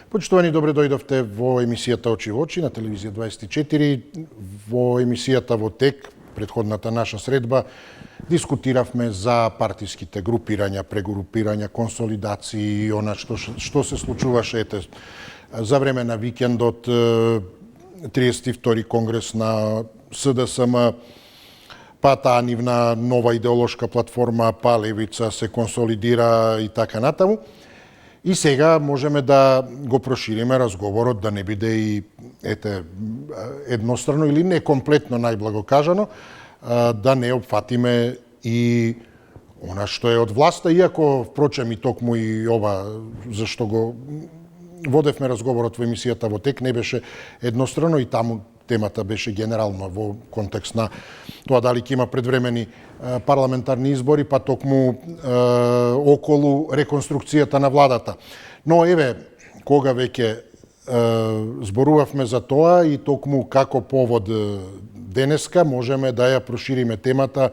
Почитувани, добре дојдовте во емисијата Очи во очи на телевизија 24, во емисијата во тек, претходната наша средба, дискутиравме за партиските групирања, прегрупирања, консолидации и она што се случуваше за време на викендот, 32-ти конгрес на СДСМ, па таа нивна нова идеолошка платформа, па левица се консолидира и така натаму. И сега можеме да го прошириме разговорот, да не биде и еднострано или не комплетно најблаго кажано, да не опфатиме и она што е од власта, иако, впрочем, и токму и ова, зашто го водевме разговорот во емисијата во тек, не беше еднострано и таму темата беше генерално во контекст на тоа дали ќе има предвремени парламентарни избори, па токму околу реконструкцијата на владата. Но еве, кога веќе зборувавме за тоа и токму како повод денеска можеме да ја прошириме темата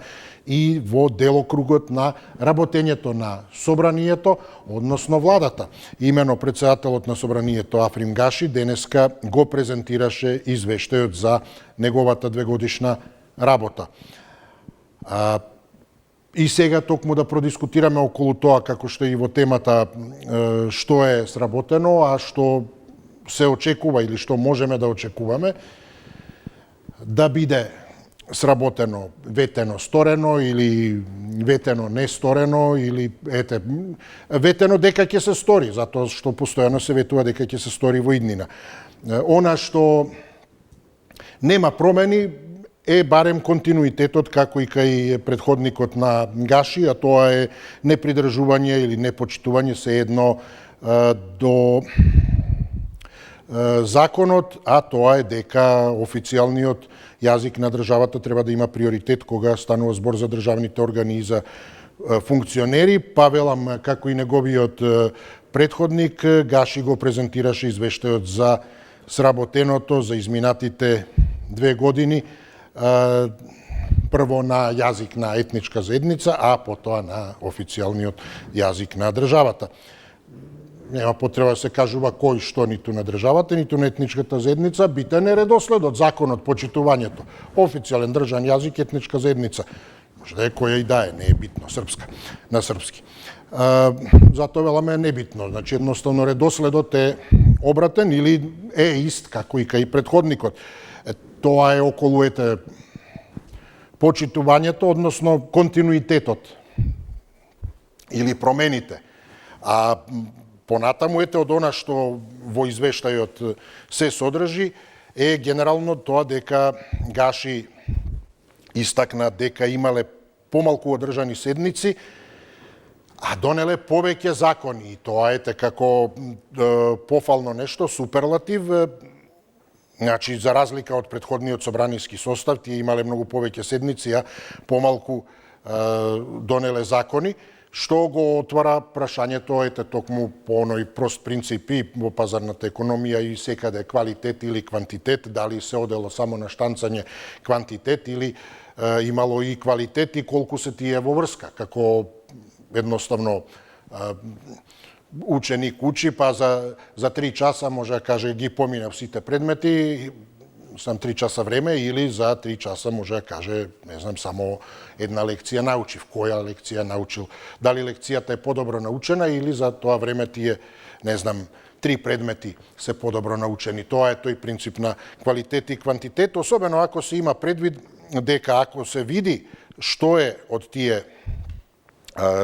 и во делокругот на работењето на собранието, односно владата. Имено председателот на собранието Африм Гаши денеска го презентираше извештајот за неговата двегодишна работа. И сега токму да продискутираме околу тоа, како што и во темата, што е сработено, а што се очекува или што можеме да очекуваме, да биде сработено, ветено, сторено или ветено, не сторено или ветено дека ќе се стори, затоа што постојано се ветува дека ќе се стори во иднина. Она што нема промени е барем континуитетот, како и кај предходникот на Гаши, а тоа е непридржување или непочитување се едно до законот, а тоа е дека официјалниот јазик на државата треба да има приоритет кога станува збор за државните органи и за функционери. Па велам, како и неговиот предходник, Гаши го презентираше извештајот за сработеното за изминатите 2 години, прво на јазик на етничка заедница, а потоа на официјалниот јазик на државата. Нема потреба да се кажува кој што ниту на државата, ниту на етничката заедница, битен е редоследот, законот, почитувањето. Официјален држан јазик, етничка заедница. Може да е која и да е, не е битно, српска, на српски. Затоа веламе небитно, значи едноставно редоследот е обратен или е ист, како и кај предходникот. Тоа е околу почитувањето, односно континуитетот или промените. А понатаму од она што во извештајот се содржи е генерално тоа дека Гаши истакна дека имале помалку одржани седници, а донеле повеќе закони. И тоа е како пофално нешто, суперлатив. Значи, за разлика од предходниот собраниски состав, тие имале многу повеќе седници, а помалку донеле закони, што го отвара прашањето, токму по оној прост принцип и во пазарната економија и секаде квалитет или квантитет, дали се одело само на штанцање квантитет или имало и квалитет и колку се тие во врска, како едноставно ученик учи, па за 3 часа може да каже ги поминав сите предмети, сам 3 часа време, или за 3 часа може да каже, не знам, само една лекција научив. Која лекција научил? Дали лекцијата е подобро научена или за тоа време тие, не знам, 3 предмети се подобро научени. Тоа е тој принцип на квалитет и квантитет, особено ако се има предвид дека ако се види што е од тие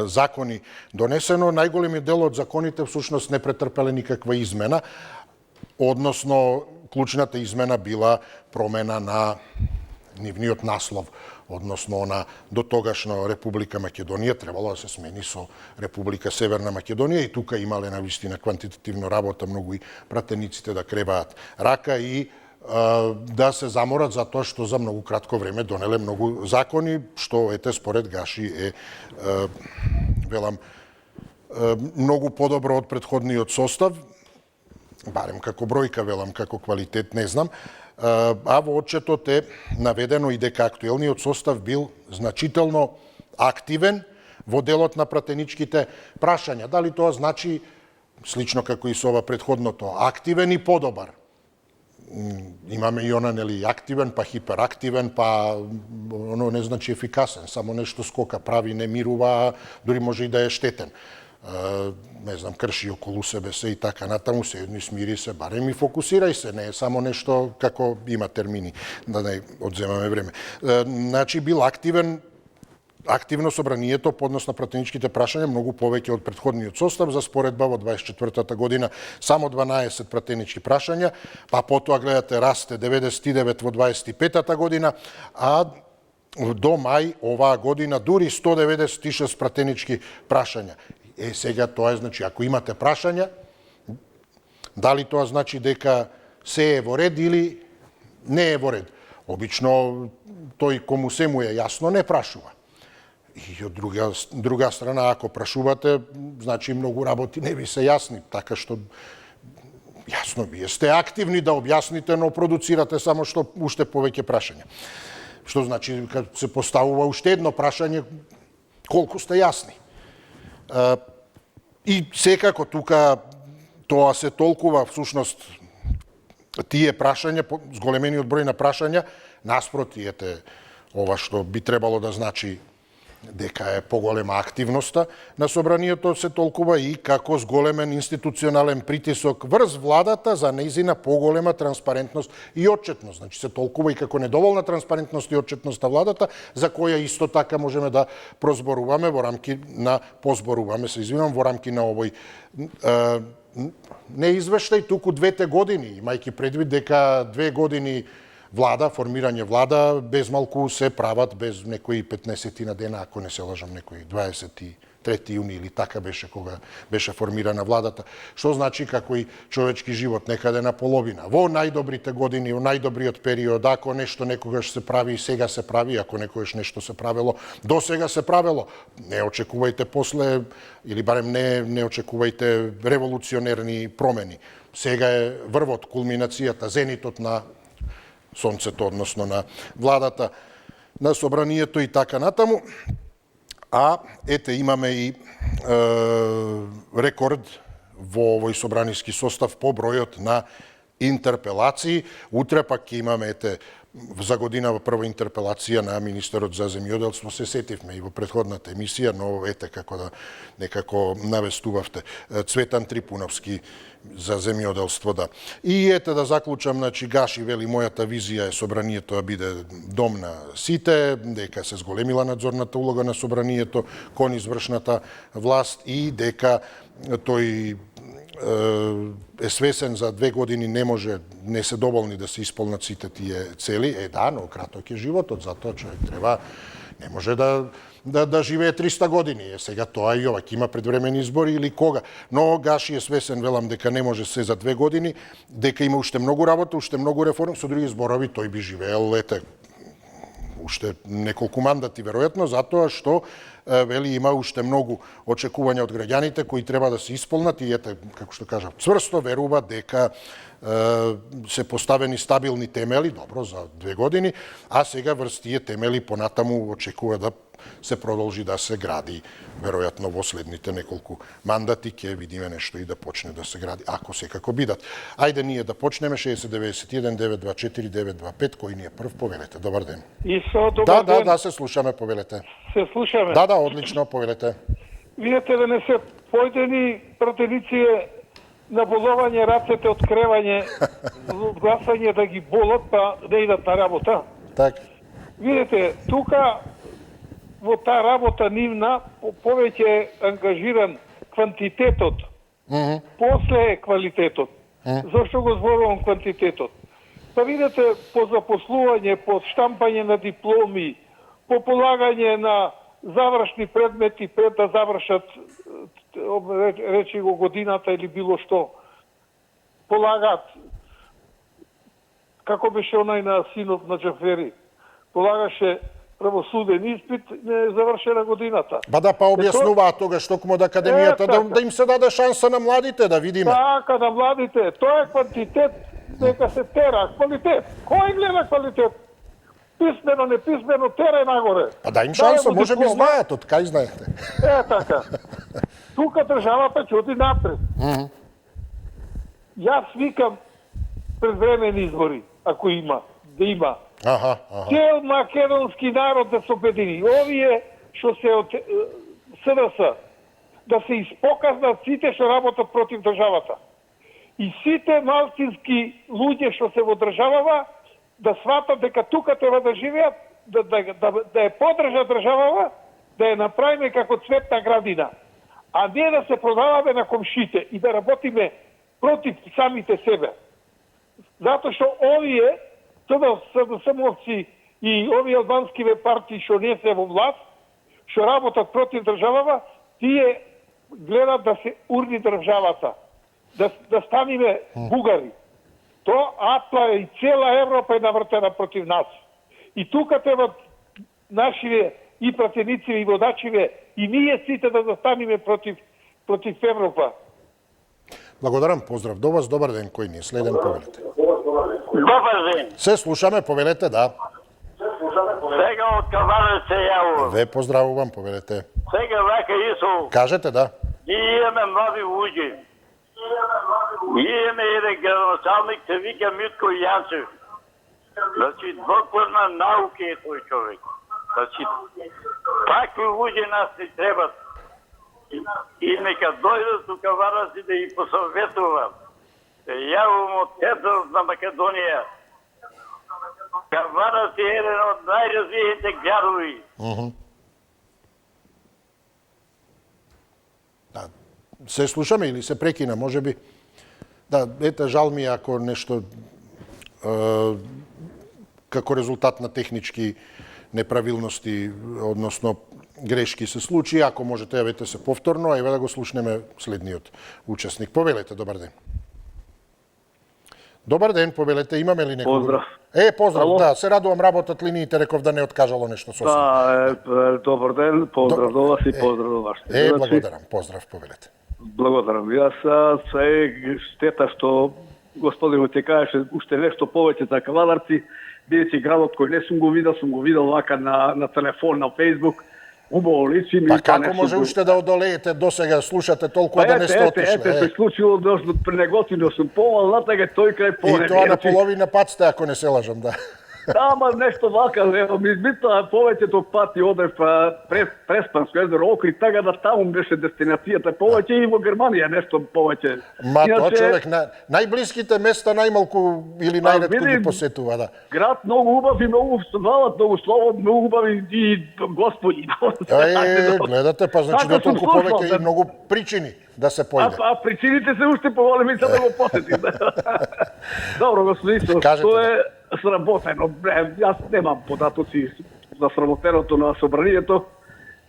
закони донесено, најголемиот дел од законите всушност не претрпеле никаква измена, односно клучната измена била промена на нивниот наслов, односно на дотогашна Република Македонија требало да се смени со Република Северна Македонија и тука имале навистина квантитативно работа, многу и пратениците да креваат рака и да се заморат за тоа што за многу кратко време донеле многу закони, што според Гаши е велам многу подобро од претходниот состав, барем како бројка, велам, како квалитет, не знам, а во отчетот е наведено и дека актуелниот состав бил значително активен во делот на пратеничките прашања. Дали тоа значи слично како и со ова претходното, активен и подобар. Имаме и она, нели, активен, па хиперактивен, па оно не значи ефикасен, само нешто скока, прави, не мирува, дури може и да е штетен. Не знам, крши околу себе се и така натаму, седни, смири се, барем и фокусирај се, не е само нешто како има термини, да не одземаме време. Значи, бил активен, активно собранието поднос на пратеничките прашања многу повеќе од претходниот состав. За споредба во 24-та година само 12 пратенички прашања, па потоа гледате расте 99 во 25-та година, а до мај оваа година дури 196 пратенички прашања. Сега тоа е, значи, ако имате прашања, дали тоа значи дека се е во ред или не е во ред? Обично тој кому се му е јасно не прашува. И од друга страна, ако прашувате, значи многу работи не ви се јасни, така што јасно, вие сте активни да објасните, но продуцирате само што уште повеќе прашања. Што значи, кога се поставува уште едно прашање, колку сте јасни. И секако тука тоа се толкува, всушност, тие прашања, зголемениот број на прашања, наспроти, ова што би требало да значи дека е поголема активноста на собранието, се толкува и како зголемен институционален притисок врз владата за нејзина поголема транспарентност и отчетност. Значи се толкува и како недоволна транспарентност и отчетност на владата, за која исто така можеме да прозборуваме во рамки на во рамки на овој не извештај, туку 2 години, имајќи предвид дека 2 години влада, формирање влада, без малку се прават, без некои 15 на дена, ако не се лажам, некои 23 јуни или така беше кога беше формирана владата. Што значи како и човечки живот некаде на половина. Во најдобрите години, во најдобриот период, ако нешто некогаш се прави и сега се прави, ако некогаш нешто се правело, до сега се правело, не очекувајте после, или барем не очекувајте револуционерни промени. Сега е врвот, кулминацијата, зенитот на сонцето, односно на владата, на собранието и така натаму. А ете имаме и рекорд во овој собраниски состав по бројот на интерпелации. Утре пак ќе имаме за година во прва интерпелација на министерот за земјоделство, се сетивме и во претходната емисија, но како да некако навестувавте, Цветан Трипуновски за земјоделство, да. И да заклучам, значи Гаши вели, мојата визија е собранието да биде дом на сите, дека се зголемила надзорната улога на собранието кон извршната власт и дека тој е свесен за 2 години не се доволни да се исполнат сите тие цели. Да, но краток е животот, затоа човек не може да живее 300 години. Сега тоа и ова, ќе има предвремени избори или кога. Но Гаши е свесен, велам, дека не може се за 2 години, дека има уште многу работа, уште многу реформи, со други зборови тој би живеел, уште неколку мандати, веројатно, затоа што вели има уште многу очекувања од граѓаните кои треба да се исполнат и како што кажав, цврсто верува дека се поставени стабилни темели, добро, за 2 години, а сега врз тие темели понатаму очекува да се продолжи да се гради, веројатно во следните неколку мандати ќе видиме нешто и да почне да се гради, ако секако бидат. Ајде ние да почнеме, 6091 924 925, кој ни е прв, повелете. Добар ден. Добар ден. Да, се слушаме, повелете. Се слушаме? Да, одлично, повелете. Видете да не се појдени пратеници на боловање рацете од кревање, од гласање да ги болат, па да идат на работа. Так. Видете, тука во таа работа нивна повеќе е ангажиран квантитетот, после е квалитетот. Зошто го зборувам квантитетот? Па видите, по запослување, по штампање на дипломи, по полагање на завршни предмети пред да завршат, речи го, годината или било што, полагат, како беше онај на синот на Џафери, полагаше правосуден испит, не е завршена годината. Па објаснуваат тогаш токму од академијата да им се даде шанса на младите да видиме. Така, на младите. Тоа е квантитет, дека се тера. Квалитет. Кој гледа квалитет? Писмено, неписмено, тера нагоре. Па да им шанса, може би знаат, од кај знаете. Така. тука државата ќе оди напред. Јас викам предвремени избори, ако има, да има. Цел македонски народ да се обедини. Овие што се од СДС, да се испоказнат сите што работат против државата. И сите малцински луѓе што се во државава, да сватат дека тука треба да живеат, да ја поддржат државава, да ја направиме како цветна градина, а не да се продаваме на комшите и да работиме против самите себе. Затоа што овие, СДС-овци и овие албанскиве партии што не се во власт, што работат против државава, тие гледат да се урни државата, да станиме бугари. То Атла и цела Европа е навртена против нас. И тука треба нашиве и пратеници и водачиве и ние сите да застаниме против Европа. Благодарам, поздрав до вас, добар ден, кој ни следен, повелете. Добар ден. Се слушаме, повелете, да. Сега од Каварец се јавувам. Ве поздравувам, повелете. Сега вака Исо. Кажете, да. Ние имаме нови луѓе. Ние имаме еден градоначалник, се вика Митко Јанчев. Значи, доктор на науки е тој човек. Значи, такви луѓе нас не требат. И нека дојдат у Каварец и да ги посоветуват. Се јавувам од центарот на Македонија. Каварец е еден од најразвиените градови. Да. Се слушаме или се прекина, може би? Да, ете, жал ми ако нешто како резултат на технички неправилности, односно грешки се случи. Ако можете, јавете се повторно, а еве да го слушнеме следниот учесник. Повелете, добар ден. Добар ден, повелете, имаме ли некој? Поздрав. Поздрав, Ало? да, се радувам, работат линиите, реков да не откажало нешто сосема. Да, добар ден, поздрав до вас и поздрав до вашите. Благодарам, поздрав, повелете. Благодарам. Јас се штета што господинот ќе кажеше уште нешто повеќе за Каварци, бидејќи градот кој не сум го видел вака на телефон, на Facebook, убаво личи ми. Па како може уште да одолеете досега, слушате толку да не сте отишли? Ете, се случило дошто пренеготино сум помал, натега тој крај И поле. тоа на половина пат сте, ако не се лажам, да. Ама нешто вака, ево, ми избитаа повеќето пати одев Преспанско езеро, Охрид, така да таму беше дестинацијата, повеќе и во Германија нешто повеќе. Ма тоа човек, најблиските места најмалку или најретко ги посетува, да. Град многу убав и многу валат, многу слободно, многу убави и господи. Гледате, па значи да толку повеќе и многу причини да се појде. А причините се уште поволеми за да го посетим. Добро, господин Исо, тоа е сработено. Јас немам податоци за сработеното на собранието.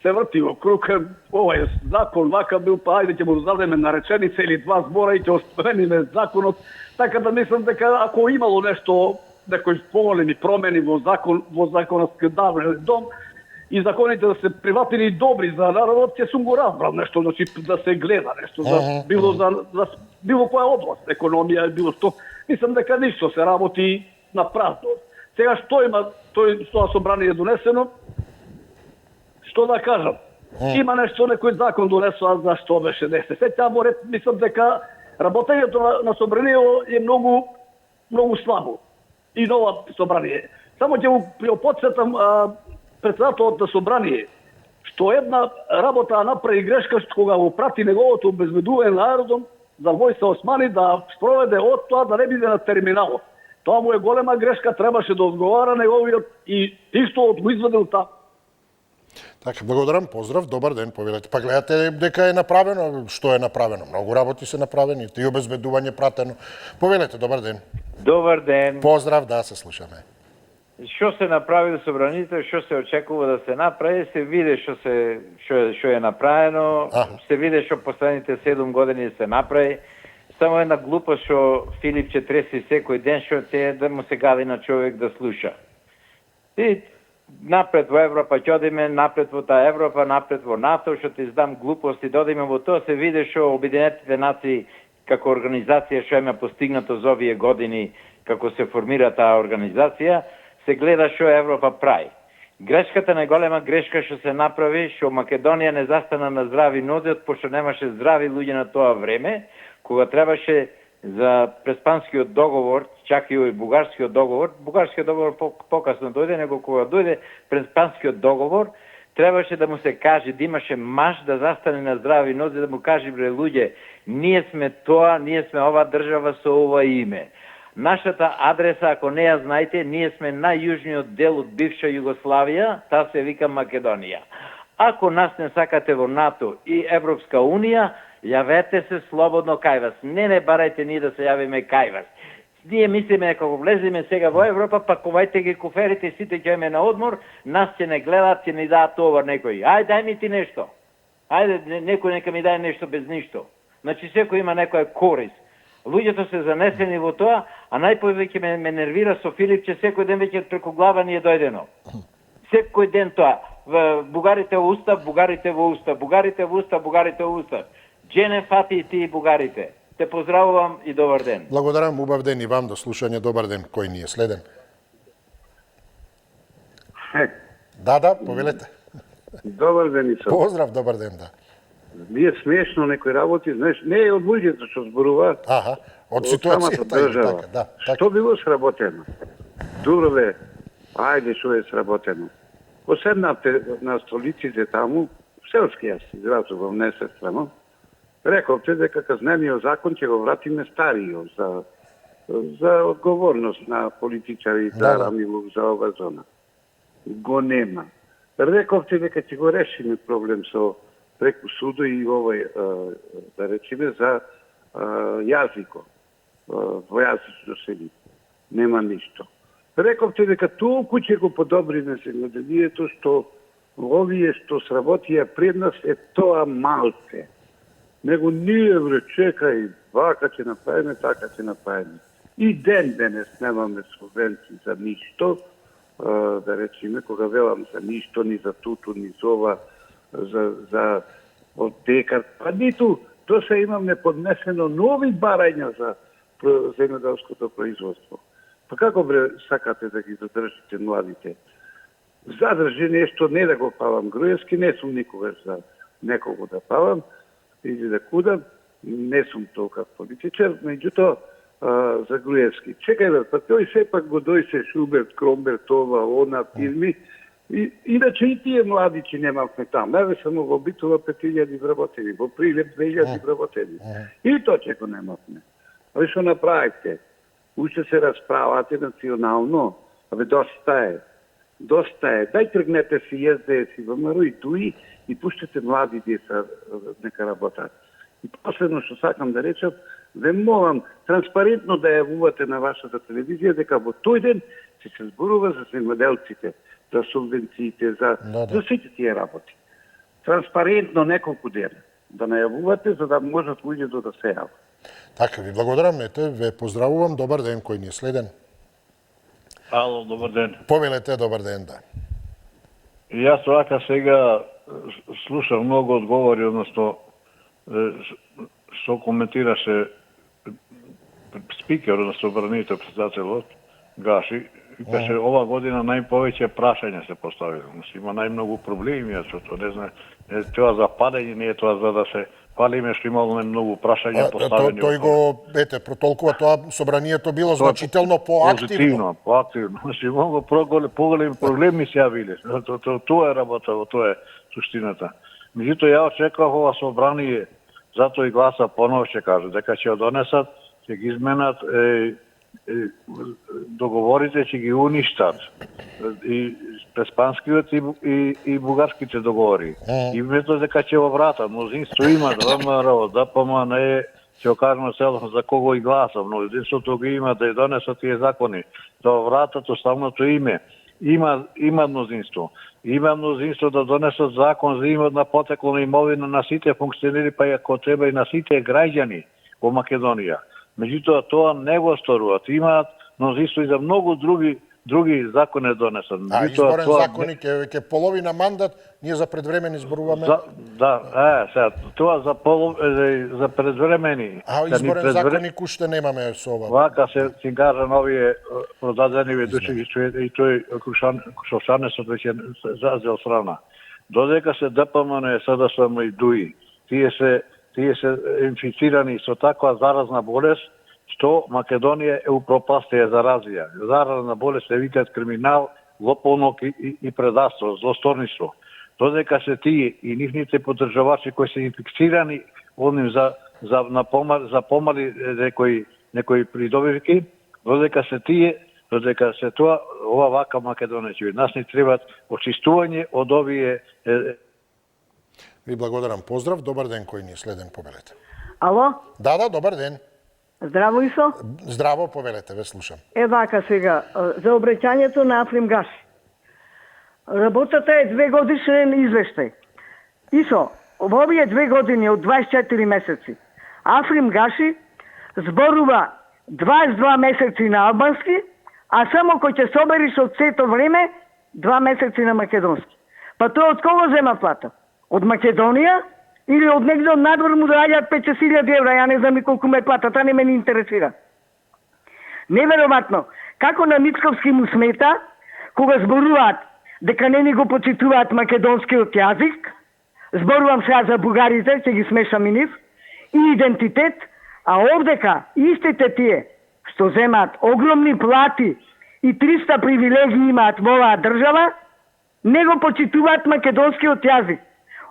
Се врти во круг. Овој закон вака бил, па ајде ќе му дадеме нареченица или два збора и ќе оспремиме законот. Така да мислам дека ако имало нешто, некои поголеми промени во законот давен дом, и законите да се приватени и добри за народот, ќе сум го разбрал нешто, значи да се гледа нешто, било за било која област, економија, било што. Мислам дека ништо се работи на празно. Сега што има тоа собрание донесено? Што да кажам? Има нешто, некој закон донесо, а зашто беше не се сеќавам, мислам дека работењето на собранието е многу слабо. И нова собрание. Само ќе го подсетам председателот на собрание, што една работа направи грешка кога го прати неговото обезбедување на аеродром за Војса Османи да спроведе од тоа да не биде на терминалот. Тоа му е голема грешка, требаше да одговара неговиот и исто го извадил таа. Така, благодарам, поздрав, добар ден, повелете. Па гледате дека е направено, што е направено. Многу работи се направени, и обезбедување пратено. Повелете, добар ден. Добар ден. Поздрав, да, се слушаме. Што се направи до собранието, што се очекува да се направи, се види што е направено, се види што последните 7 години се направи. Само една глупост што Филип ќе треси секој ден, што е да му се гади на човек да слуша. И напред во Европа ќе одиме, напред во таа Европа, напред во НАТО, што ти издам глупости, да одиме во тоа, се види што Обединетите нации како организација што има постигнато за овие години, како се формира таа организација, се гледа што Европа прави. Грешката, најголема грешка што се направи, што Македонија не застана на здрави нозе, пошто немаше здрави луѓе на тоа време, кога требаше за Преспанскиот договор, чак и овој бугарскиот договор покасно дојде, него кога дојде Преспанскиот договор, требаше да му се каже, да имаше маж да застане на здрави нозе, да му каже, бре луѓе, ние сме тоа, ние сме ова држава со ова име. Нашата адреса, ако не ја знаете, ние сме најјужниот дел од бивша Југославија, таа се вика Македонија. Ако нас не сакате во НАТО и Европска Унија, јавете се слободно кај вас. Не барајте ние да се јавиме кај вас. Ние мислиме, како влеземе сега во Европа, пакувајте ги куферите, сите ќе на одмор, нас ќе не гледаат, ќе ни даат товар некој. Ајде, дај ми ти нешто. Ајде, некој нека ми дај нешто без ништо. Значи, секој има некоја корист. Луѓето се занесени во тоа, а најповеќе ме нервира со Филип, че секој ден веќе преку глава ни е дојдено. Секој ден тоа. Бугарите во устав, бугарите во устав, бугарите во устав, бугарите во устав. Джене фати и ти бугарите. Те поздравувам и добар ден. Благодарам, убав ден и вам, до слушање, добар ден, кој ни е следен. Да, повелете. Добар ден и сам. Поздрав, добар ден, да. Ми е смешно некои работи, знаеш, не е од луѓето што зборуваат. Од ситуацијата држава. Да, така. Што било сработено? Добро бе, ајде што е сработено. Поседнавте на столиците таму, селски јас изразувам несестрано, рековте дека казнениот закон ќе го вратиме стариот за одговорност на политичари, за Рамилов, за ова зона. Го нема. Рековте дека ќе го решиме проблем со преку судо и овој, да речеме, за јазикот, двојазично сели. Нема ништо. Рековте дека толку ќе го подобриме земјоделието, што овие што сработија пред нас е тоа малце. Него ние, бре, чекај, вака ќе направиме, така ќе направиме. И ден денес немаме субвенции за ништо, да речеме, кога велам за ништо, ни за туту, ни за ова, за отекар, па ниту, то се имаме поднесено нови барања за земјоделското производство. Па како, бре, сакате да ги задржите младите? Задржи нешто, не да го павам Груевски, не сум никогаш за некого да павам, или да кудам, не сум толка политичар, меѓутоа за Груевски. Чекај бе, па тој сепак го дојсе Шуберт, Кромберт, ова, она, фирми, иначе и тие младичи немавме там. Еве само во Битола 5000 вработени, во Прилеп 2000 вработени. И тоа ќе го немавме. Абе што направите? Уште се расправате национално. Абе доста е. Доста е. Дај тргнете си СДС и ВМРО и ТУИ и пуштете млади деца нека работат. И последно што сакам да речам, ве молам транспарентно да јавувате на вашата телевизија дека во тој ден се зборува за земјоделците, за субвенциите, за сите тие работи. Транспарентно неколку дена да најавувате за да можат луѓето да се јават. Така, ви благодарам, ете, ве поздравувам, добар ден, кој ни е следен. Ало, добар ден. Повелете, добар ден, да. И јас вака сега слушам многу одговори, односно што коментираше спикер, односно бранител председателот Гаши, каже ова година најповеќе прашања се поставило. Има најмногу проблеми, што не знае, тоа за падање не е тоа за да се палиме што имало најмногу прашања поставени. Тој го, протолкува тоа собранието било значително поактивно. Поактивно. Значи многу поголеми проблеми се јавиле. Тоа е работа, тоа е суштината. Меѓутоа ја очекував ова собрание, затоа и гласа поново ќе кажа дека ќе донесат, ќе ги изменат договорите, ќе ги уништат и преспанскиот и бугарските договори. И вместо дека ќе го вратат, мнозинство има ВМРО, ДПМН ќе окажемо целосно за кого и гласам, но единството ги има да ја донесат тие закони, да вратат оставното име. Има мнозинство. Има мнозинство да донесат закон за имот на потекло на имовина на сите функционери, па ако треба и на сите граѓани во Македонија. Меѓутоа тоа не го сторуваат. Имаат мнозинство и за многу други други закон е донесен. Изборен законник е половина мандат, ние за предвремени зборуваме. Сега тоа за предвремени. Изборен законник уште немаме со ова. Вака се цингаря новие продадени ведуши и тој Шошанесот веќе зазел страна. Додека се ДПМН, СДСМ и ДУИ, тие се инфицирани со таква заразна болест, што Македонија е упропастија за развија. Заразна болест се викаат криминал, лоповнок и предавство, злосторништво. Додека се тие и нивните поддржавачи кои се инфицирани одним за помали некои придобивки, додека се тоа, ова вака Македонија ќе. Нас ни требаат очистување од овие... Ви благодарам. Поздрав, добар ден, кој ни следен, повелете. Ало? Да, добар ден. Здраво, Исо? Здраво, повелете, ве слушам. Вака сега, за обраќањето на Африм Гаши. Работата е 2 годишен извештај. Исо, во овие 2 години од 24 месеци, Африм Гаши зборува 22 месеци на албански, а само кој ќе собериш од сето време 2 месеци на македонски. Па тоа од кого зема плата? Од Македонија или од негде од надвор му доаѓаат 5.000 евра, ја не знам и колку ме платата, не ме ни интересира. Неверојатно, како на Мицковски му смета, кога зборуваат дека не ни го почитуваат македонскиот јазик, зборувам сега за бугарите, ќе ги смешам и нив, и идентитет, а овдека истите тие, што земаат огромни плати и 300 привилегии имаат во оваа држава, не го почитуваат македонскиот јазик.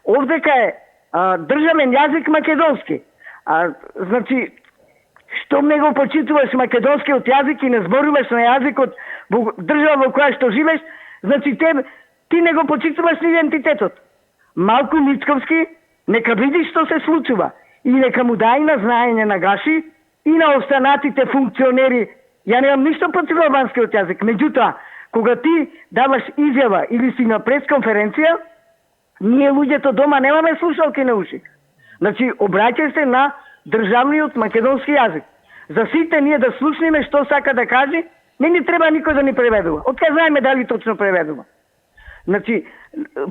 Овдека е државен јазик македонски. Значи, што не го почитуваш македонскиот јазик и не зборуваш на јазикот во држава во која што живееш, значи ти не го почитуваш ни идентитетот. Малку Мицковски, нека види што се случува и нека му дај на знаење на Гаши и на останатите функционери. Ја немам ништо против албанскиот јазик, меѓутоа, кога ти даваш изјава или си на пресконференција, ние луѓето дома немаме слушалки на уши. Значи, обраќај се на државниот македонски јазик. За сите ние да слушнеме што сака да каже, не ни треба никој да ни преведува. Откај знаеме дали точно преведува. Значи,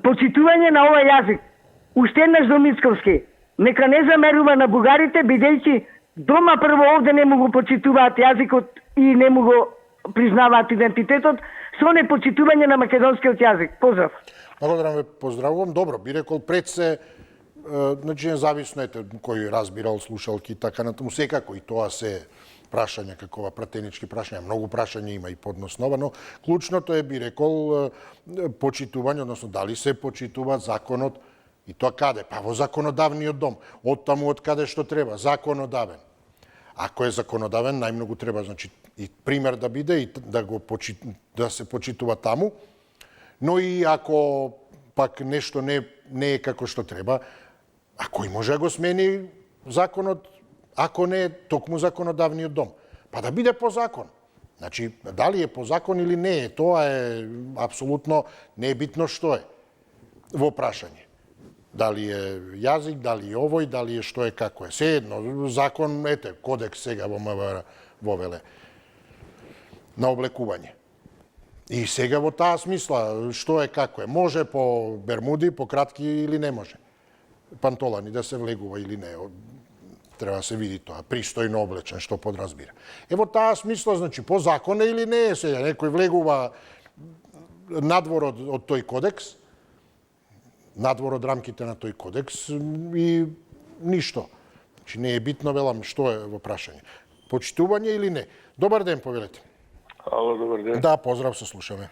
почитување на овој јазик, уште еднаш до Мицковски, нека не замерува на бугарите, бидејќи дома прво овде не му го почитуваат јазикот и не му го признаваат идентитетот, со непочитување на македонскиот јазик. Поздрав. Благодарам ве, поздравувам. Добро, би рекол пред се, значи независно ете кој разбирал, слушалки и така натаму, секако и тоа се прашања, какова пратенички прашања, многу прашања има и подноснова, но клучното е, би рекол, почитување, односно дали се почитува законот и тоа каде? Па во законодавниот дом, од таму од каде што треба, законодавен. Ако е законодавен, најмногу треба, значи, и пример да биде и да се почитува таму, но и ако пак нешто не е како што треба, а кој може да го смени законот, ако не е токму законодавниот дом? Па да биде по закон. Значи, дали е по закон или не е, тоа е апсолутно не е битно што е во прашање. Дали е јазик, дали е овој, дали е што е, како е. Се едно, закон, ете, кодекс сега во МВР вовеле на облекување. И сега во таа смисла, што е, како е. Може по бермуди, по кратки или не може. Пантолани да се влегува или не. Треба да се види тоа, пристојно облечен, што подразбира. Во таа смисла, значи, по закон или не е сега. Некој влегува надвор од тој кодекс, надвор од рамките на тој кодекс и ништо. Значи, не е битно, велам, што е во прашање. Почитување или не? Добар ден, повелете. Ало, добар ден. Да, поздрав, се слушаме.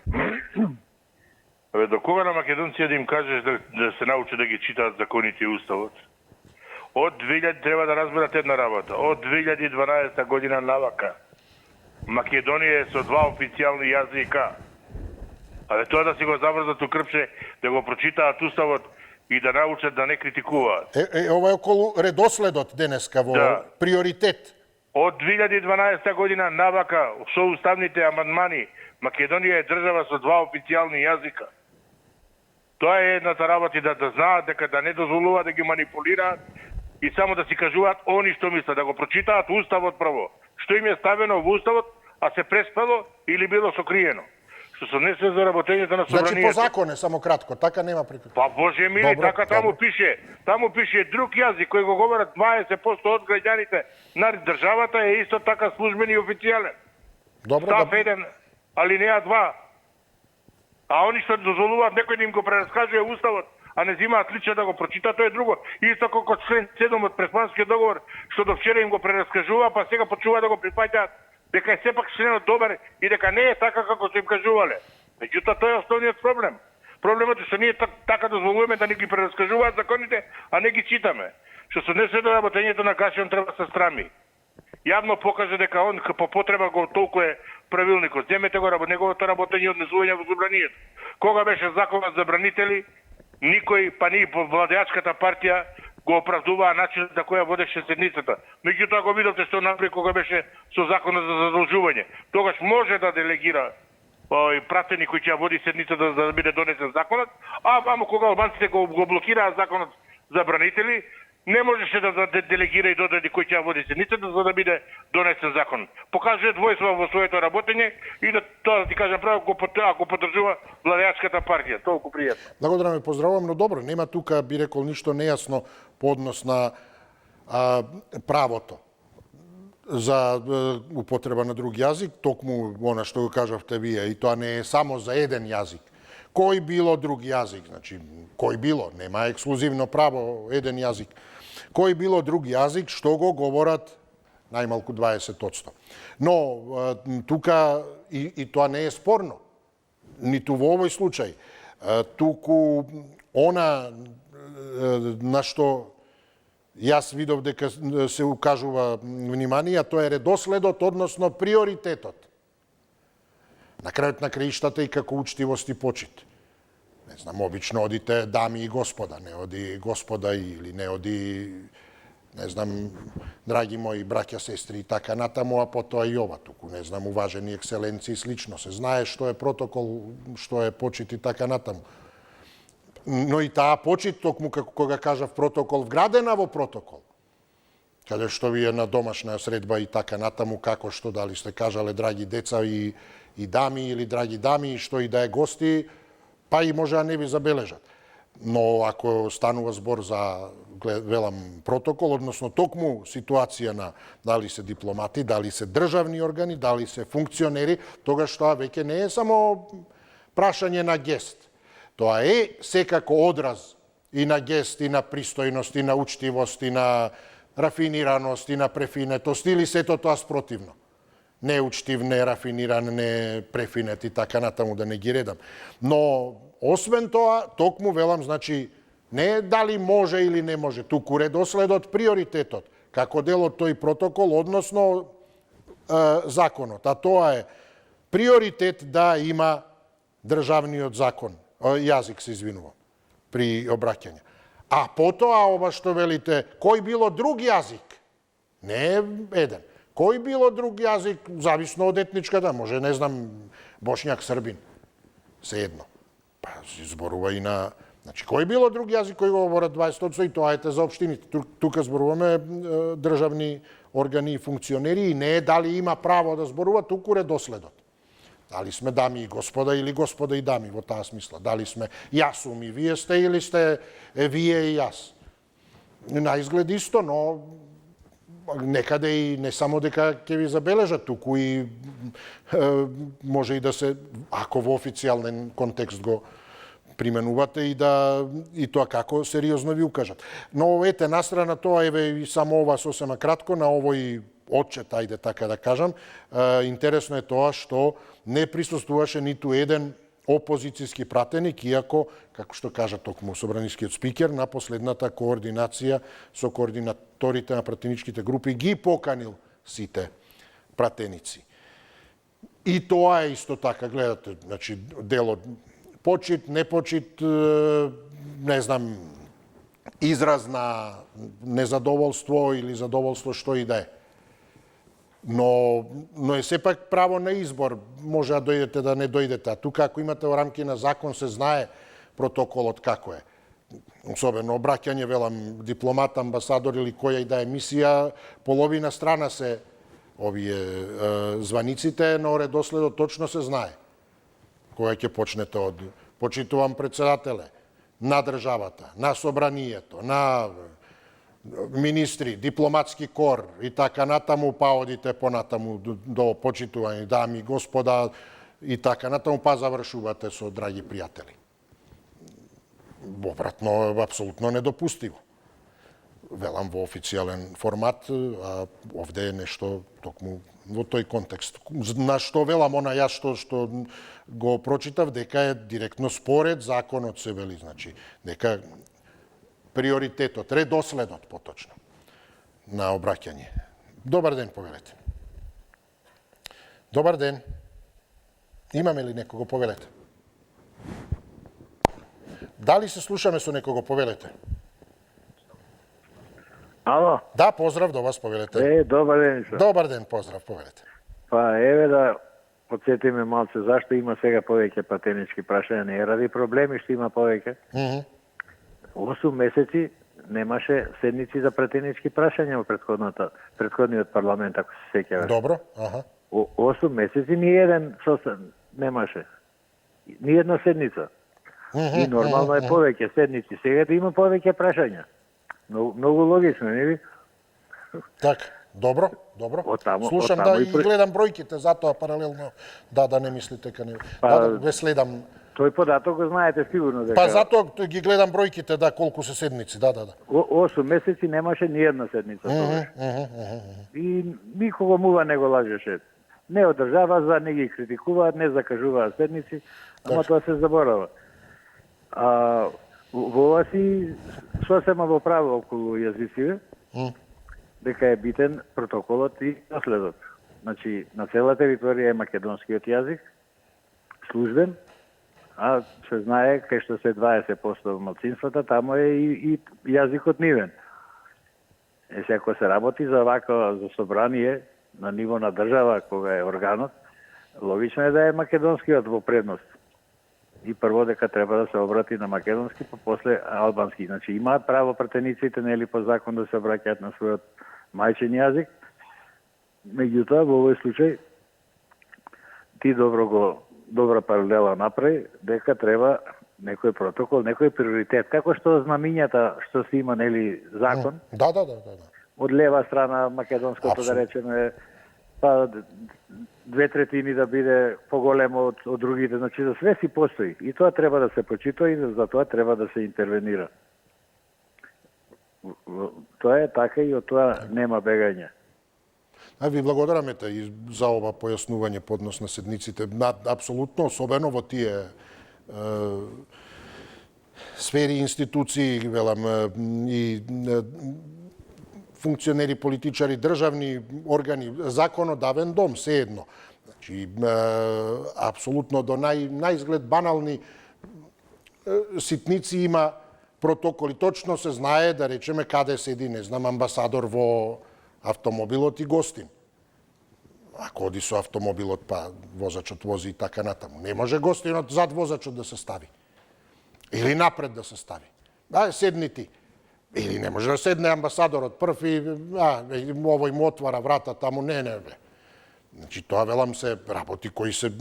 До кога на македонција да им кажеш да се научат да ги читаат законите и уставот? Од 2000 треба да разберат една работа. Од 2012 година навака Македонија е со 2 официјални јазика. Але тоа да си го забрзат у крпче, да го прочитаат уставот и да научат да не критикуваат. Ова е околу редоследот денеска во приоритет. Од 2012 година навака со уставните амандмани Македонија е држава со 2 официјални јазика. Тоа е едната работа да знаат дека да не дозволуваат да ги манипулираат и само да си кажуваат они што мислат, да го прочитаат уставот прво. Што им е ставено во уставот, а се преспало или било сокриено. што се однесе за работењето на собранието. Значи по закон е, само кратко, така нема приказ. Па Боже мили, така таму пише друг јазик кој го говорат 20% од граѓаните на државата е исто така службен и официјален. Добро, Став 1, алинеја 2. А они што дозволуваат некој да им го прераскажува уставот, а не взимаат лично да го прочитат, тоа е друго. Исто како член 7 од Преспанскиот договор, што до вчера им го прераскажува, па сега почнуваат да го прифаќаат дека е сепак членот добар и дека не е така како што им кажувале. Меѓутоа тоа е основниот проблем. Проблемот е што ние така дозволуваме да ни ги прераскажуваат законите, а не ги читаме. Што се однесе до работењето на Гашион треба се страми. Јавно покаже дека он по потреба го толкува правилникот. Земете го неговото работење од однесување во собранието. Кога беше законот за бранители, никој, па ни владеачката партија го оправдуваа начинот на која водеше седницата. Меѓутоа го видовте што направи кога беше со законот за задолжување. Тогаш може да делегира пратеник кој ќе ја води седницата за да биде донесен законот, а кога албанците го блокираа законот за бранители, не можеше да делегира и додели кој ќе ја води седницата за да биде донесен закон. Покажува двојство во своето работење и да тоа да ти кажам право ако поддржува владеачката партија. Толку пријатно. Благодарам и поздравувам, но добро, нема тука би рекол ништо нејасно по однос на правото за употреба на друг јазик, токму она што го кажавте вие, и тоа не е само за еден јазик. Кој било друг јазик, значи, кој било, нема ексклузивно право еден јазик. Кој било друг јазик што го говорат најмалку 20%. Но тука и тоа не е спорно, ниту во овој случај. Туку она на што јас видов дека се укажува внимание, тоа е редоследот, односно приоритетот. На крајот на краиштата и како учтивост и почит. Не знам, обично одите дами и господа, не оди господа или не оди, не знам, драги мои браќа, сестри и така натаму, а потоа и ова туку, не знам, уважени екселенци и слично. Се знае што е протокол, што е почит и така натаму. Но и таа почит, токму како кога кажав протокол, вградена во протокол, каде што вие на домашна средба и така натаму, како што дали сте кажале, драги деца и дами, или драги дами, и што и да е гости, па и може да не ви забележат. Но ако станува збор за, велам, протокол, односно токму ситуација на дали се дипломати, дали се државни органи, дали се функционери, тогаш тоа веќе не е само прашање на гест. Тоа е секако одраз и на гест, и на пристојност, и на учтивост, и на рафинираност, и на префинетост, или сето тоа спротивно. Не учтив, не рафиниран, не префинет и така натаму, да не ги редам. Но, освен тоа, токму велам, значи, не дали може или не може, туку редоследот, приоритетот, како дел од тој протокол, односно законот. А тоа е приоритет да има државниот закон, јазик се извинувам, при обраќање. А потоа, ова што велите, кој било друг јазик, не е еден. Кој било друг јазик, зависно од етничката, може, не знам, бошњак, србин, се едно. Па, зборува и на... Значи, кој било друг јазик кој го говорат 20%, и тоа ете за општините. Тука зборуваме државни органи и функционери, и не е дали има право да зборува, туку редоследот. Дали сме дами и господа или господа и дами, во таа смисла. Дали сме јас сум и вие сте, или сте вие и јас. На изглед исто, но некаде и не само дека ќе ви забележат, туку и може и да се, ако во официјален контекст го применувате, и тоа како сериозно ви укажат. Но ете, настрана тоа, еве и само ова сосема кратко, на овој отчет, ајде така да кажам, интересно е тоа што не присуствуваше ниту еден опозицијски пратеник, иако, како што кажа токму собранискиот спикер, на последната координација со координаторите на пратеничките групи ги поканил сите пратеници. И тоа е исто така, гледате, значи, дел од почит, непочит, не знам, израз на незадоволство или задоволство, што и да е. Но е сепак право на избор. Може да дојдете, да не дојдете. А тука, ако имате во рамки на закон, се знае протоколот како е. Особено обраќање, велам, дипломат, амбасадор или која и да е мисија, половина страна се овие званиците, но редоследот точно се знае. кога ќе почнете од почитувам председателе на државата, на собранието, на министри, дипломатски кор и така натаму, па одите понатаму до почитувани дами, господа и така натаму, па завршувате со драги пријатели. Обратно, апсолутно недопустиво. Велам во официјален формат, а овде е нешто токму во тој контекст. На што велам она јас што го прочитав, дека е директно според законот се вели, значи, дека приоритетот, редоследот поточно на обраќање. Добар ден, повелете. Добар ден. Имаме ли некого, повелете? Дали се слушаме со некого, повелете? Ало? Да, поздрав до вас, повелете. Добар ден. Добар ден, поздрав, повелете. Па еве да подсетиме малце зашто има сега повеќе пратенички прашања, не е ради проблеми што има повеќе. 8 месеци немаше седници за пратенички прашања во претходниот парламент, ако се сеќаваш. Добро, аха. 8 месеци ни еден немаше. Ни една седница. И нормално е повеќе седници. Сега да има повеќе прашања. Многу логично, не ви? Така, добро. Слушам да и гледам бројките, затоа паралелно да не мислите кане. Да, ве следам. Тој податок го знаете сигурно дека. Па затоа ги гледам бројките, да, колку се седници, да. 8 месеци немаше ни една седница. И никого мува не го лажеше. Не одржава, за не ги критикуваат, не закажуваат седници, ама тоа се заборава. Во ова си сосема во право околу јазиците, дека е битен протоколот и наследот. Значи, на цела територија е македонскиот јазик, службен, а се знае кај што се 20% малцинствата, тамо е и јазикот нивен. Сега, ако се работи за вака, за собрание на ниво на држава, кога е органот, логично е да е македонскиот во предност. И прво дека треба да се обрати на македонски, па после албански. Значи имаат право пратениците, нели по закон да се обраќаат на својот мајчин јазик. Меѓутоа, во овој случај, ти добра паралела направи, дека треба некој протокол, некој приоритет, како што знамињата што се има, нели, закон. Да. Од лева страна македонското, да речеме, па 2/3 да биде поголемо од другите, значи за све си постои. И тоа треба да се почита и за тоа треба да се интервенира. Тоа е така и од тоа нема бегање. Ви благодараме и за ова појаснување по однос на седниците. Апсолутно, особено во тие сфери, институции, велам, и функционери, политичари, државни органи, законодавен дом, се едно. Значи, апсолутно до наизглед банални ситници има протоколи. Точно се знае, да речеме, каде седи, не знам, амбасадор во автомобилот и гостин. Ако оди со автомобилот, па возачот вози и така натаму. Не може гостинот зад возачот да се стави. Или напред да се стави. Седни ти. Или не може да седне амбасадорот прв и овој му отвара врата таму. Не. Значи, тоа, велам, се работи кои се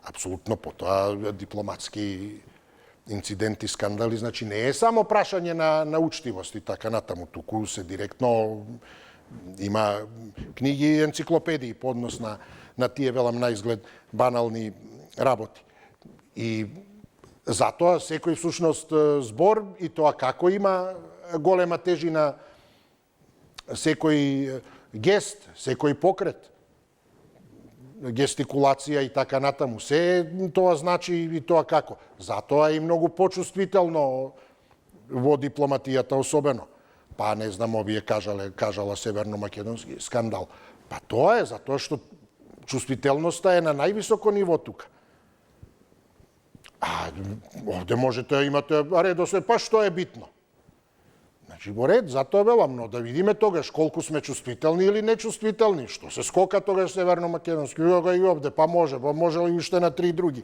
апсолутно потоа дипломатски инциденти, скандали. Значи, не е само прашање на учтивост и така натаму. Туку се директно има книги и енциклопедии по однос на тие, велам, на изглед банални работи. И затоа секој всушност збор и тоа како има голема тежина, секој гест, секој покрет, гестикулација и така натаму. Се тоа значи и тоа како. Затоа е и многу почувствително во дипломатијата особено. Па не знам, овие кажала северно-македонски скандал. Па тоа е затоа што чувствителноста е на највисоко ниво тука. Овде можете да имате редослед, па што е битно? Значи, во ред, затоа велам, но да видиме тогаш колку сме чувствителни или нечувствителни. Што се скока тогаш северно-македонски, и овде, па може ли уште на 3 други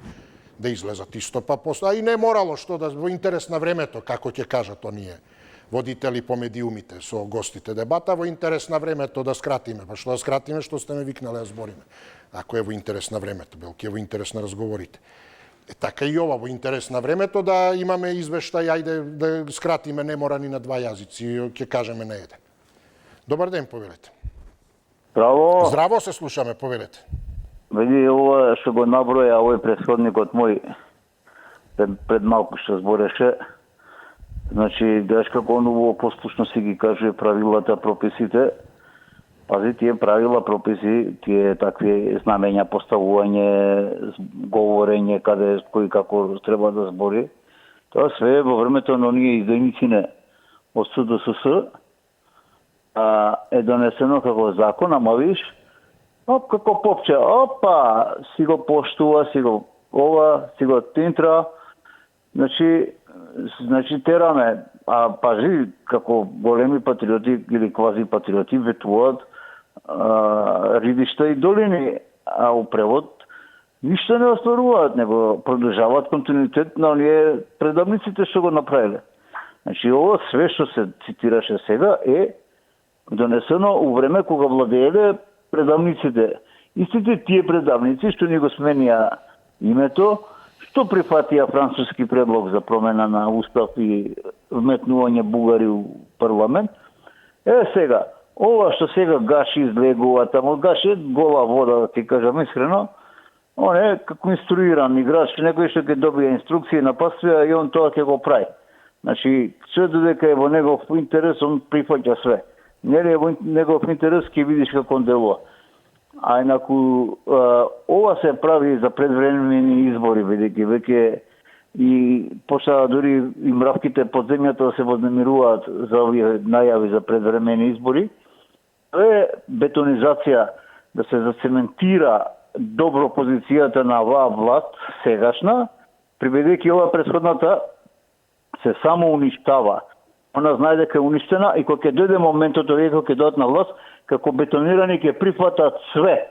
да излезат исто, па после. И не морало што да во интерес на времето, како ќе кажат оние водители по медиумите со гостите дебата, во интерес на времето да скратиме. Па што да скратиме, што сте ме викнале да збориме. Ако е во интерес на времето, белки е во интерес на разговорите. Така и ова, во интерес на времето, да имаме извештај, ајде да скратиме, не мора ни на 2 јазици, ќе кажеме на еден. Добар ден, повелете. Здраво. Здраво, се слушаме, повелете. Види, ова што го наброја овој претходникот мој, пред малку што збореше, значи, гледаш како оново послушно си ги кажува правилата, прописите. Пази, тие правила, прописи, тие такви знамења, поставување, говорење, каде, кој како треба да збори. Тоа све во времето на оние издојници од СДСС е донесено како закон, ама виж, како попче, си го поштува, си го ова, си го тинтра, значи тераме, пажи, како големи патриоти или квази патриоти ветуваат ридишта и долини, а у превод ништо не остваруваат, него продолжаваат континуитет на оние предавниците што го направиле. Значи, ова све што се цитираше сега е донесено у време кога владееле предавниците. Истите тие предавници што ни го сменија името, што прифатија француски предлог за промена на устав и вметнување бугари у парламент. Сега, ова што сега гаши излегува, тамо гаши гола вода, да ти кажам искрено, он е како инструиран играч, некој што ќе добие инструкции на паствија и он тоа ќе го прави. Значи, све додека е во негов интерес, он прифаќа све. Нели е во негов интерес, ќе видиш како он делува. А инаку, ова се прави за предвремени избори, бидејќи веќе и почнаа дури и мравките под земјата да се вознемируваат за овие најави за предвремени избори. Тоа е бетонизација, да се зацементира добро позицијата на оваа власт сегашна, прибедејќи ова претходната се само уништава. Она знае дека е уништена и кога ќе дојде моментот овие кога ќе дојдат на власт, како бетонирани ќе прифатат све.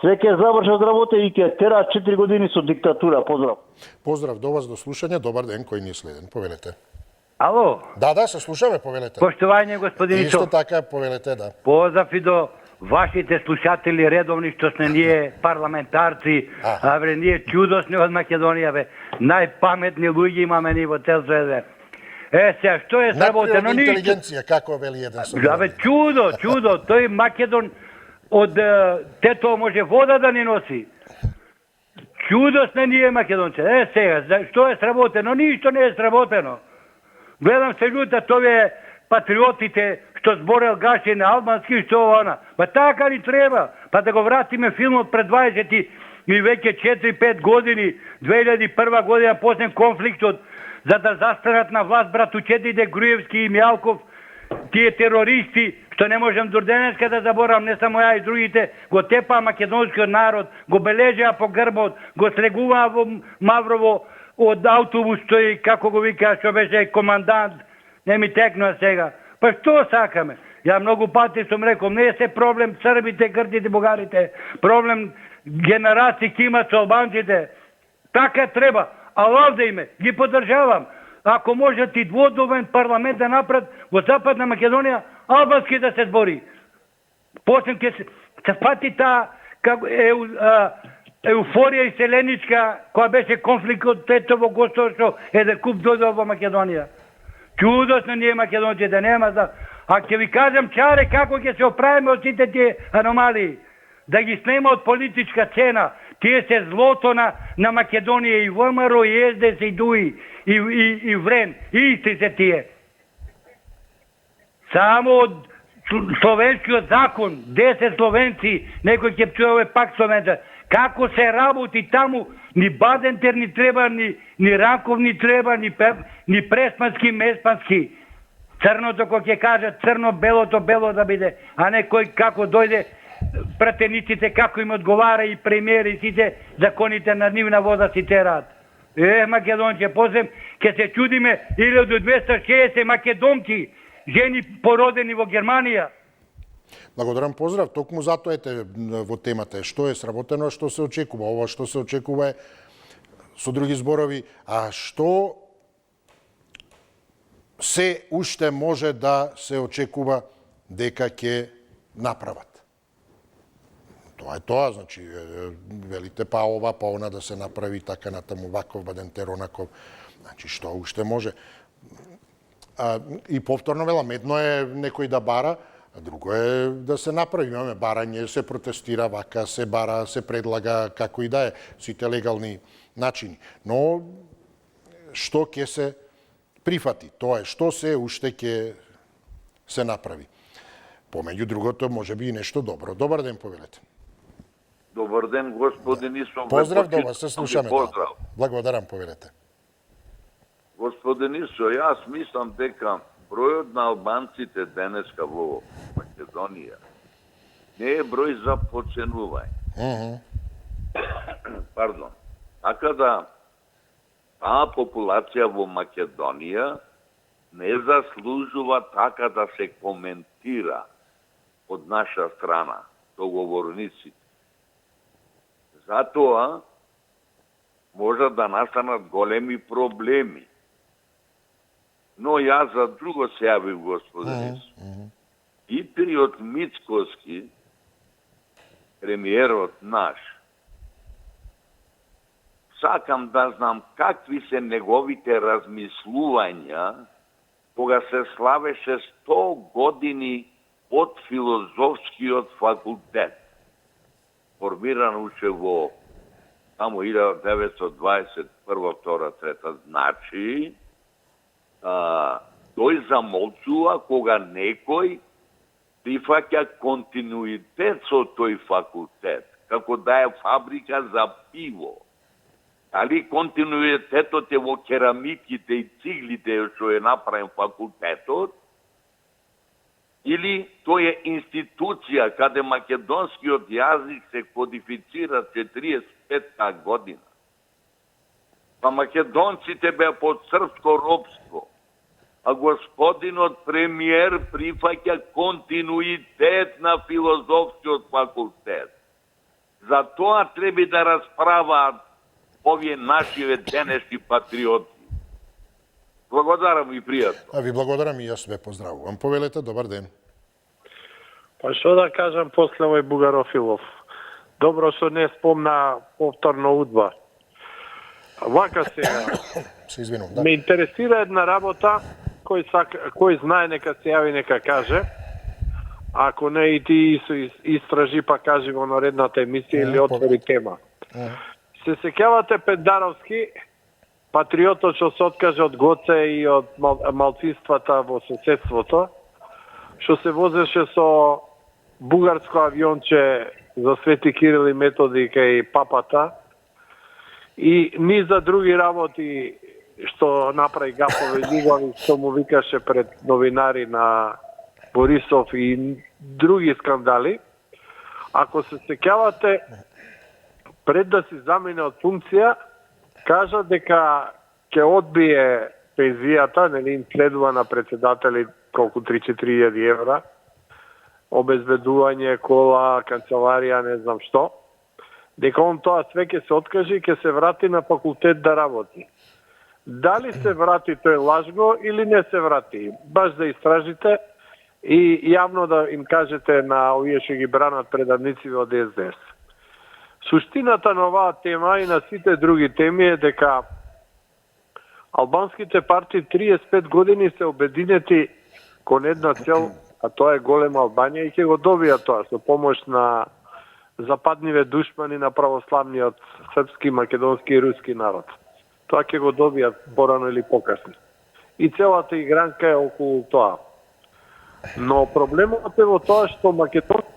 Све ќе завршат работа и ќе тераат 4 години со диктатура. Поздрав. Поздрав до вас, до слушање. Добар ден, кој ни следен. Повелете. Ало? Да, се слушаме, повелете. Поштување, господиничо. Исто така, повелете, да. Поздрав и до вашите слушатели редовни, што сме ние парламентарци, вре, ние чудосни од Македонија, бе. Најпаметни луѓе имаме ни во цел свет. Сега, што е сработено? Интелигенција, како вели еден со Да, бе, чудо. Тој Македон од тето може вода да ни носи. Чудосни ние македонци. Сега, што е сработено? Ништо не е сработено. Гледам се љутат овие патриотите што зборел гаши на албански, што она. Па така ни треба. Па да го вратиме филмот пред 20 и веќе 4-5 години, 2001 година, после конфликтот, за да застанат на власт братучетите Груевски и Мјалков, тие терористи, што не можем до денеска да заборам, не само ја и другите, го тепаа македонскиот народ, го бележеа по грбот, го слегуваа во Маврово од автобус, тој, како го вика, што беше командант, не ми текнува сега. Па што сакаме? Ја многу пати сум рекол, не се проблем србите, грците, бугарите, проблем генерации ки имат со албанците. Така треба. Алав да име, ги поддржавам. Ако можат и дводобен парламент да направат во Западна Македонија, албански да се збори. После ќе се фати таа еуфорија иселеничка, која беше конфликт од Тетово госто, што еден куп дојде во Македонија. Чудосно ние македонците, нема за... А ќе ви кажам, чаре, како ќе се оправиме од сите тие аномалии. Да ги снема од политичка цена. Тие се злото на Македонија, и ВМРО, и СДС, и ДУИ, и ВРЕН, и исти се тие. Само од словенскиот закон, 10 словенци, некој ќе пчуе пак словенца. Како се работи таму, ни Бадентер ни треба, ни Ранков ни треба, ни Преспански, Меспански. Црното, кој ќе кажа, црно, белото, бело да биде, а не кој како дојде пратениците, како им одговара и премиер и сите законите на нивна вода си тераат. Македонци, после ќе се чудиме 1260 македонци, жени породени во Германија. Благодарам, поздрав. Токму затоа ете во темата. Што е сработено, што се очекува? Ова што се очекува е, со други зборови, а што се уште може да се очекува дека ќе направат? Тоа е тоа, значи, велите па ова, па она да се направи така натаму ваков, бадентер онаков, значи, што уште може. И повторно велам, едно е некој да бара, а друго е да се направи. Имаме барање, се протестира вака, се бара, се предлага, како и да е, сите легални начини. Но, што ќе се прифати? Тоа е што се уште ќе се направи. Помеѓу другото, може би и нешто добро. Добар ден, повелете. Добар ден, господин Исо. Поздрав до вас, се слушаме. Поздрав. Благодарам, повелете. Господин Исо, јас мислам дека бројот на албанците денеска во Македонија не е број за подценување. Пардон. Така да таа популација во Македонија не заслужува така да се коментира од наша страна, договорниците. Затоа може да настанат големи проблеми. Но јас за друго се јавив, господин. И период Мицкоски, премиерот наш, сакам да знам какви се неговите размислувања кога се славеше 100 години од филозофскиот факултет, формиран уште во само 1921, 2, 3. Значи, тој замолчува кога некој прифаќа континуитет со тој факултет, како да е фабрика за пиво. Али континуитетот е во керамиките и циглите што е направен факултетот, или тој е институција каде македонскиот јазик се кодифицира 45 година. Па македонците беа под српско робство, а господинот премиер прифаќа континуитет на филозофскиот факултет. За тоа треба да расправаат овие нашиве денешни патриоти. Благодарам и пријатно. А ви благодарам и јас ве поздравувам. Повелете, добар ден. Па што да кажам после овој Бугарофилов? Добро што не спомна повторно удба. Вака сега. Се извинувам, да. Ме интересира една работа, кој знае нека се јави, нека каже. Ако не и ти истражи па кажи во наредната емисија или отвори тема. Се сеќавате Пендаровски, патриотот што се откаже од Гоце и од малцинствата во соседството, што се возеше со бугарско авионче за Свети Кирил и Методи кај папата и ни за други работи што направи гапови љубави, што му викаше пред новинари на Борисов и други скандали. Ако се сеќавате, пред да си замине од функција, кажа дека ќе одбие пензијата, нели им следува на председатели колку 3-4 евра, обезбедување, кола, канцеларија, не знам што, дека он тоа све ќе се откаже и ќе се врати на факултет да работи. Дали се врати тој лажго или не се врати? Баш да истражите и јавно да им кажете на овие што ги бранат предавници од СДС. Суштината на оваа тема и на сите други теми е дека албанските партии 35 години се обединети кон една цел, а тоа е голема Албанија и ќе го добијат тоа со помош на западниве душмани на православниот српски, македонски и руски народ. Тоа ќе го добијат порано или покасно. И целата игранка е околу тоа. Но проблемот е во тоа што македонски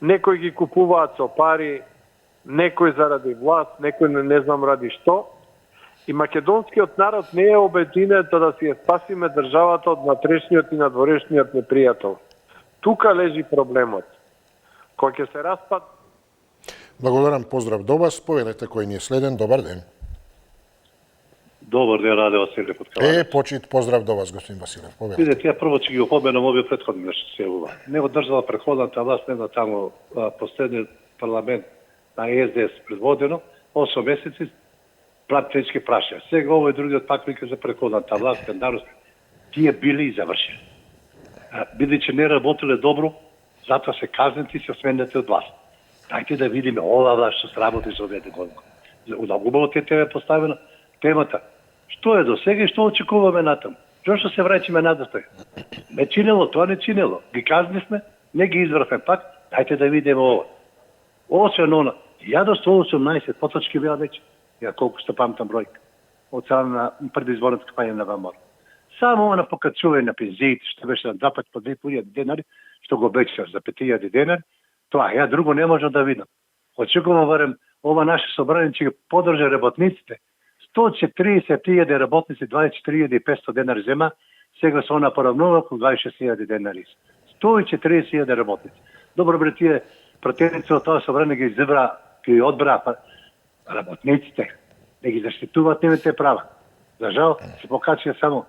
некои ги купуваат со пари, некој заради власт, некој не знам ради што. И македонскиот народ не е обединет да си ја спасиме државата од натрешниот и надворешниот непријател. Тука лежи проблемот. Кога ќе се распад... Благодарам, поздрав до вас. Повелете кој ни е следен. Добар ден. Добар ден, Раде Василев од Каланец. Почит, поздрав до вас, господин Василев. Повелете. Видете, ја прво ќе ги опоменам овие претходни што се јавува. Не одржала претходната власт, не да таму последниот парламент на СДС предводено, 8 месеци практички праша. Сега овој другиот пак вика за претходната власт, Пендаровски, тие били и завршени. Бидејќи не работеле добро, затоа се казнети и се сменете од власт. Дајте да видиме ова власт што сработи за овие години. Многу убаво те тебе поставена темата. Што е до сега и што очекуваме натаму? Зошто се враќаме назад? Не чинело, тоа не чинело. Ги казнисме, не ги изврфме пак, дајте да видиме ова. Освен она, 1118 поточки беа веќе. Ја колку што памтам бројка. Од сама на предизборната кампања на ВМРО. Само она покачување на пензиите, што беше на 2 пати по 2.500 денари, што го обечаш за 5.000 денари, тоа ја друго не можам да видам. Очекувам барем ова наше собрание ќе ги поддржи работниците. 140.000 работници, 24.500 денари зема, сега се она поравнува околу 26.000 денари. 140.000 работници. Добро бре, тие пратеници од тоа собрание ги избра, ги одбра работниците, да ги заштитуваат нивните права. За жал, се покачува само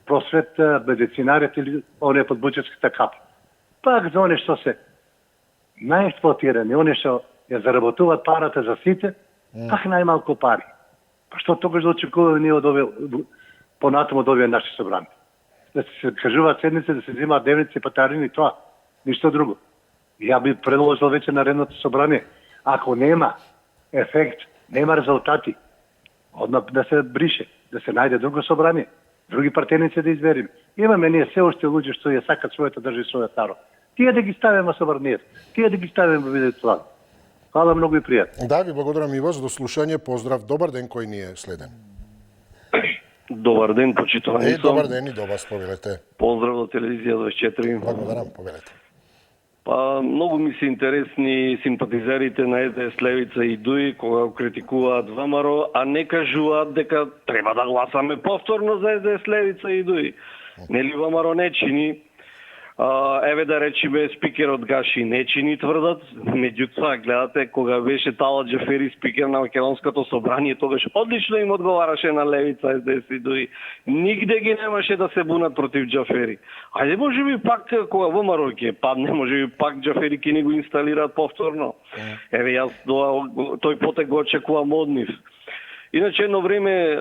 просвет, медицинарите или оние под буџетската капа. Пак за оние што се најексплоатирани, оние што ја заработуваат парата за сите, пак најмалку пари. Па што тогаш да очекуваме ние од овие, понатаму од овие наши собрани? Да се кажуваат седници, да се взимаат дневници, патарини, тоа, ништо друго. Ја би предложил веќе наредното собрание, ако нема ефект, нема резултати, одма да се брише, да се најде друго собрание, други партеници да избериме. Имаме ние се уште луѓе што ја сакат својата држава и својот народ. Тие да ги ставиме во собранието, тие да ги ставиме во видеото. Фала многу и пријатно. Да, ви благодарам и вас, до слушање, поздрав, добар ден кој ни е следен. Добар ден, почитувани сум. Добар ден и до вас, повелете. Поздрав до телевизија 24. Благодарам, повелете. Па, многу ми се интересни симпатизерите на СДС Левица и ДУИ кога критикуваат ВМРО, а не кажуваат дека треба да гласаме повторно за СДС Левица и ДУИ. Нели ВМРО не чини? Еве да речеме спикерот Гаши не чини, тврдат. Меѓутоа, гледате, кога беше Талат Џафери спикер на Македонското собрание, тогаш одлично им одговараше на Левица, СДС и ДУИ. Нигде ги немаше да се бунат против Џафери. Ајде може би пак, кога ВМРО ќе падне, може би пак Џафери ќе ни го инсталираат повторно. Еве, јас тој потек го очекувам од нив. Иначе едно време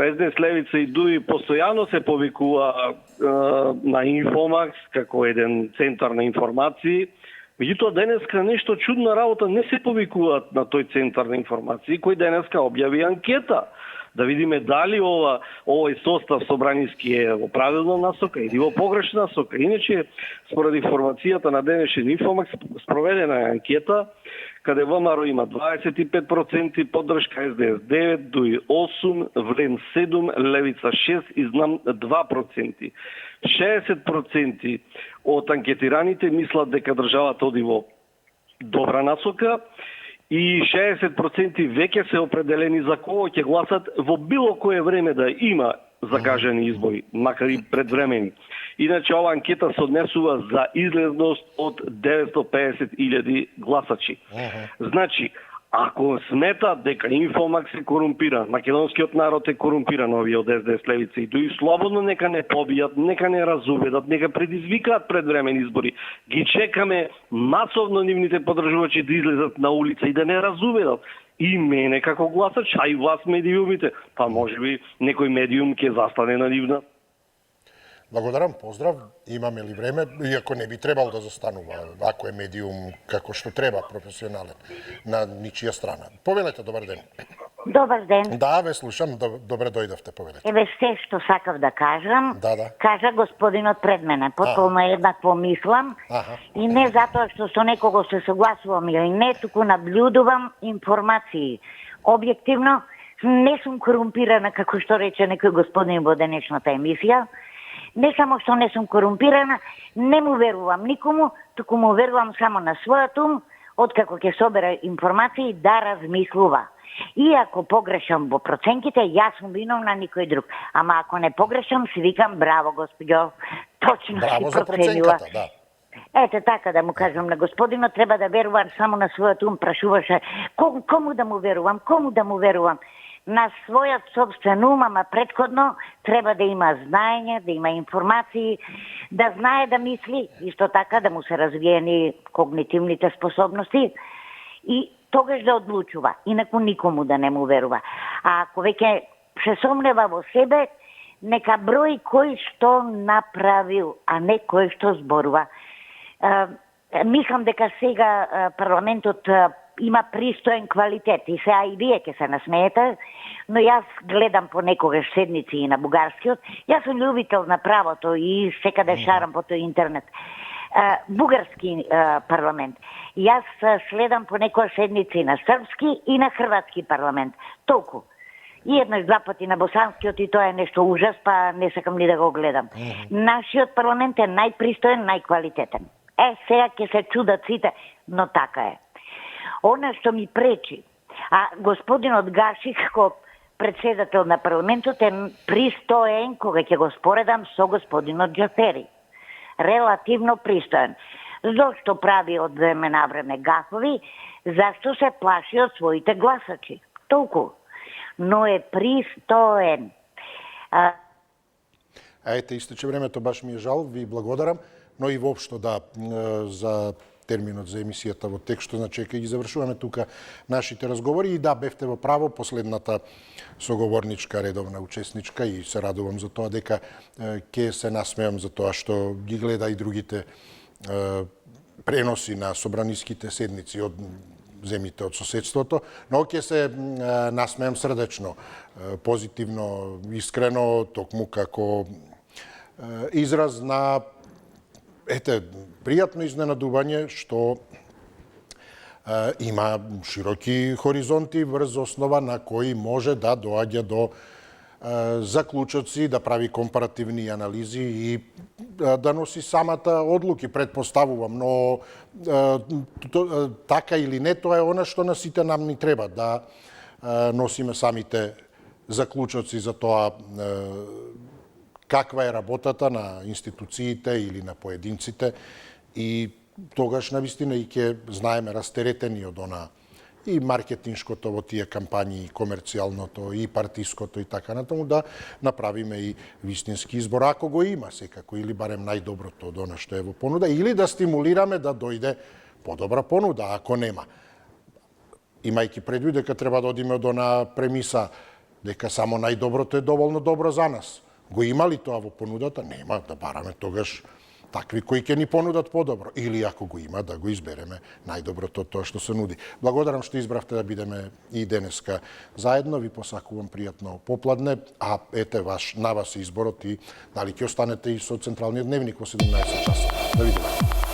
СДС Левица и ДУИ постојано се повикува на Инфомакс како еден центар на информации. Меѓутоа денеска нешто чудна работа, не се повикуваат на тој центар на информации, кој денеска објави анкета. Да видиме дали овој состав собраниски е во правилна насока или во погрешна насока. Иначе, според информацијата на денешен Инфомакс, спроведена е анкета, каде ВМРО има 25% поддршка, СДС 9, ДУИ 8, ВЛЕН 7, Левица 6 и знам 2%. 60% од анкетираните мислат дека државата оди во добра насока и 60% веќе се определени за кого ќе гласат во било кое време да има закажани избори, макар и предвремени. Иначе ова анкета се однесува за излезност од 950.000 гласачи. Значи, ако смета дека Инфомакс е корумпиран, македонскиот народ е корумпиран, овие од СДС Левица и ДУИ, слободно нека не побијат, нека не разубедат, нека предизвикаат предвремени избори. Ги чекаме масовно нивните поддржувачи да излезат на улица и да не разубедат. И мене како гласач, а и вас медиумите. Па може би некој медиум ќе застане на нивна. Благодарам, поздрав. Имаме ли време, иако не би требало да застанува, ако е медиум како што треба, професионален, на ничија страна. Повелете, добар ден. Добар ден. Да, ве слушам, добре дојдовте, повелете. Еве се што сакав да кажам, кажа господинот пред мене. Потполно еднакво мислам и не затоа што со некого се согласувам или не, туку наблюдувам информации. Објективно, не сум корумпирана, како што рече некој господин во денешната емисија. Не само што не сум корумпирана, не му верувам никому, туку му верувам само на својот ум, откако ќе собера информации да размислува. И ако погрешам во проценките, јас сум виновна, никој друг. Ама ако не погрешам, си викам браво, господјо, точно браво си проценила. Браво за проценката, да. Ете така да му кажам на господинот, треба да верувам само на својот ум, прашуваше кому да му верувам. На својот собствен ум, ама предходно треба да има знаење, да има информации, да знае да мисли, исто така да му се развиени когнитивните способности и тогаш да одлучува, инаку никому да не му верува. А ако веќе се сомнева во себе, нека брои кој што направил, а не кој што зборува. Мислам дека сега парламентот има пристоен квалитет и сега и вие ќе се насмеете, но јас гледам понекогаш седници и на бугарскиот. Јас сум љубител на правото и секаде шарам по тој интернет. Бугарски парламент. Јас следам понекогаш седници на српски и на хрватски парламент. Толку. И еднаш-два пати на босанскиот и тоа е нешто ужас, па не сакам ни да го гледам. Нашиот парламент е најпристоен, најквалитетен. Сега ќе се чудат сите, но така е. Она што ми пречи, а господинот Гашик, ко председател на парламентот, е пристоен, кога ќе го споредам со господинот Џафери. Релативно пристоен. Зошто прави од време на време гафови? Зашто се плаши од своите гласачи? Толку. Но е пристоен. Ете, истече времето, баш ми е жал, ви благодарам, но и воопшто да, за терминот за емисијата во текстот, значи ќе ги завршуваме тука нашите разговори и да, бевте во право, последната соговорничка, редовна учесничка и се радувам за тоа дека ќе се насмеам за тоа што ги гледа и другите преноси на собраниските седници од земите од соседството, но ќе се насмеам срдечно, позитивно, искрено, токму како израз на пријатно изненадување што има широки хоризонти врз основа на кои може да доаѓа до заклучоци, да прави компаративни анализи и да носи самата одлуки, предпоставувам, но така или не, тоа е она што на сите нам ни треба, да носиме самите заклучоци за тоа каква е работата на институциите или на поединците и тогаш навистина и ќе знаеме растеретени од она и маркетиншкото во тие кампањи, и комерцијалното, и партиското и така натаму, да направиме и вистински избор, ако го има секако, или барем најдоброто од она што е во понуда, или да стимулираме да дојде подобра понуда, ако нема. Имајќи предвид дека треба да одиме од она премиса дека само најдоброто е доволно добро за нас. Го има ли тоа во понудата? Нема, да бараме тогаш такви кои ќе ни понудат подобро. Или ако го има, да го избереме најдоброто од тоа што се нуди. Благодарам што избравте да бидеме и денеска заедно. Ви посакувам пријатно попладне, а ете на вас изборот и дали ќе останете и со Централниот дневник во 17 часа. Да видиме.